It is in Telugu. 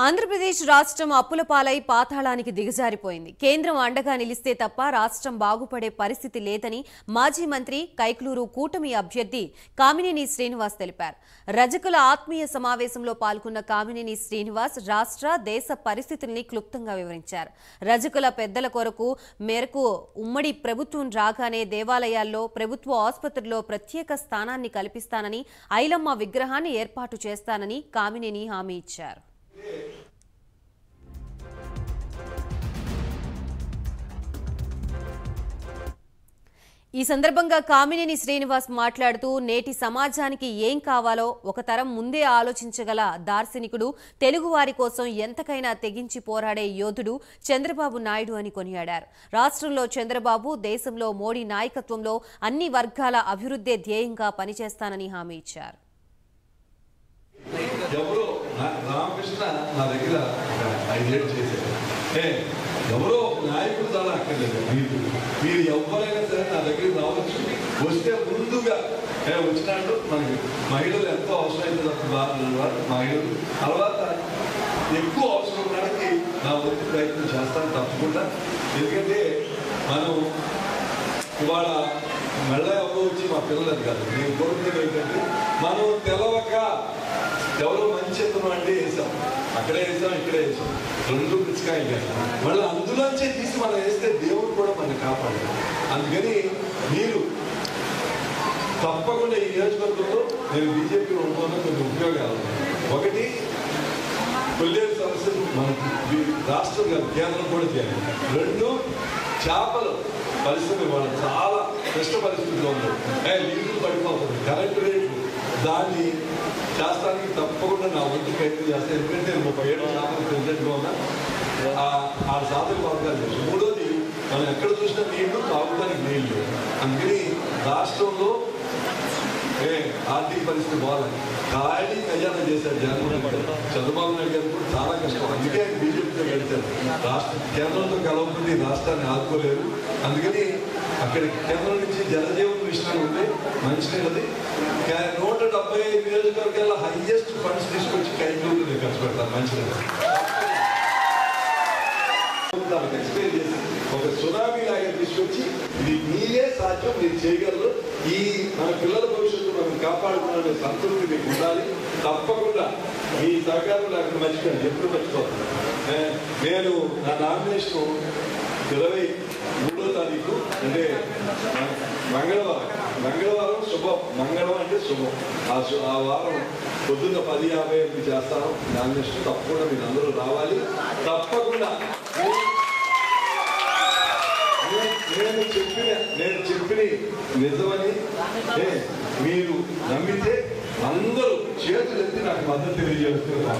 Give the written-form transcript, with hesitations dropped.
ఆంధ్రప్రదేశ్ రాష్ట్రం అప్పుల పాలై పాతాళానికి దిగజారిపోయింది. కేంద్రం అండగా నిలిస్తే తప్ప రాష్ట్రం బాగుపడే పరిస్థితి లేదని మాజీ మంత్రి కైక్లూరు కూటమి అభ్యర్థి కామినేని శ్రీనివాస్ తెలిపారు. రజకుల ఆత్మీయ సమావేశంలో పాల్గొన్న కామినేని శ్రీనివాస్ రాష్ట్ర దేశ పరిస్థితుల్ని క్లుప్తంగా వివరించారు. రజకుల పెద్దల కొరకు మేరకు ఉమ్మడి ప్రభుత్వం రాగానే దేవాలయాల్లో, ప్రభుత్వ ఆసుపత్రుల్లో ప్రత్యేక స్థానాన్ని కల్పిస్తానని, ఐలమ్మ విగ్రహాన్ని ఏర్పాటు చేస్తానని కామినేని హామీ ఇచ్చారు. ఈ సందర్భంగా కామినేని శ్రీనివాస్ మాట్లాడుతూ నేటి సమాజానికి ఏం కావాలో ఒక తరం ముందే ఆలోచించగల దార్శనికుడు, తెలుగువారి కోసం ఎంతకైనా తెగించి పోరాడే యోధుడు చంద్రబాబు నాయుడు అని కొనియాడారు. రాష్ట్రంలో చంద్రబాబు, దేశంలో మోడీ నాయకత్వంలో అన్ని వర్గాల అభివృద్ధే ధ్యేయంగా పనిచేస్తానని హామీ ఇచ్చారు. ఎవరో నాయకుడు చాలా అక్కర్లేదు. మీరు ఎవరైనా సరే నా దగ్గరికి రావచ్చు. వస్తే ముందుగా వచ్చినట్టు మనకి మహిళలు ఎంతో అవసరమైతే మహిళలు తర్వాత ఎక్కువ అవసరం ఉండడానికి నా వంతు ప్రయత్నం చేస్తాను తప్పకుండా. ఎందుకంటే మనం ఇవాళ మళ్ళీ ఎవరో వచ్చి మా పిల్లలు కాదు, నేను కోరుకునేది ఏంటంటే మనం తెలవక ఎవరో మంచి ఎత్తున అంటే వేసాం, అక్కడే వేసాం, ఇక్కడే వేసాం, రెండు పిచ్చికాయలు కదా. మళ్ళీ అందులోంచే తీసి మనం వేస్తే దేవుడు కూడా మనల్ని కాపాడాలి. అందుకని మీరు తప్పకుండా ఈ నియోజకవర్గంలో నేను బీజేపీలో ఉంటున్న కొన్ని ఉపయోగాలు. ఒకటి, కొల్లేరు సమస్యలు మనకి రాష్ట్రం కాదు కేంద్రం కూడా చేయాలి. రెండు, చేపలు పరిస్థితి వాళ్ళు చాలా కష్ట పరిస్థితుల్లో ఉన్నారు. నీళ్లు పడిపోతుంది, కరెంటు రేట్లు, దాన్ని చేస్తానికి తప్పకుండా నా వంతు ప్రయత్నం చేస్తాను. ఎందుకంటే 37 ఏళ్ళు చేపలు ప్రెసిడెంట్గా ఉన్నా ఆ సాధన పథకాలు చేసి. మూడోది, మనం ఎక్కడ చూసినా నీళ్లు, తాగడానికి నీళ్లు. అందుకని రాష్ట్రంలో ఆర్థిక పరిస్థితి బాగాలి. ఖాళీ ఖజానా చేశాడు జగన్మోహన్ రెడ్డి. చంద్రబాబు నాయుడు గారు కూడా చాలా కష్టం. అందుకే ఆయన బీజేపీతో గడిచారు. కేంద్రంతో కలవకుండా ఈ రాష్ట్రాన్ని ఆదుకోలేరు. అందుకని అక్కడ కేంద్రం నుంచి జలజీవన మిషన్ ఉంది, మంచినీళ్ళది 175 నియోజకవర్గాల్లో హైయెస్ట్ ఫండ్స్ తీసుకొచ్చి కైక్లూరు నేను ఖర్చు పెడతాను మంచినీళ్ళు. ఎక్స్ప్లెయిన్ చేసి ఒక సునామీ లాగా తీసుకొచ్చి ఇది మీరే సాధ్యం, మీరు చేయగలరు, ఈ మన పిల్లల భవిష్యత్తు మనం కాపాడుకునే సంతృప్తి మీకు ఉండాలి. తప్పకుండా మీ సహకారం లేకుండా మర్చిపోయాను, ఎప్పుడు మర్చిపోతాను. నేను నా నామినేషన్ 23వ తారీఖు అంటే మంగళవారం శుభం. మంగళం అంటే శుభం. ఆ వారం పొద్దున్న 10:50 చేస్తాను నామినేషన్. తప్పకుండా మీరు అందరూ రావాలి. తప్పకుండా నేను చెప్పిన నిజమని మీరు నమ్మితే అందరూ చేతులు ఎత్తి నాకు మద్దతు తెలియజేస్తున్నారు.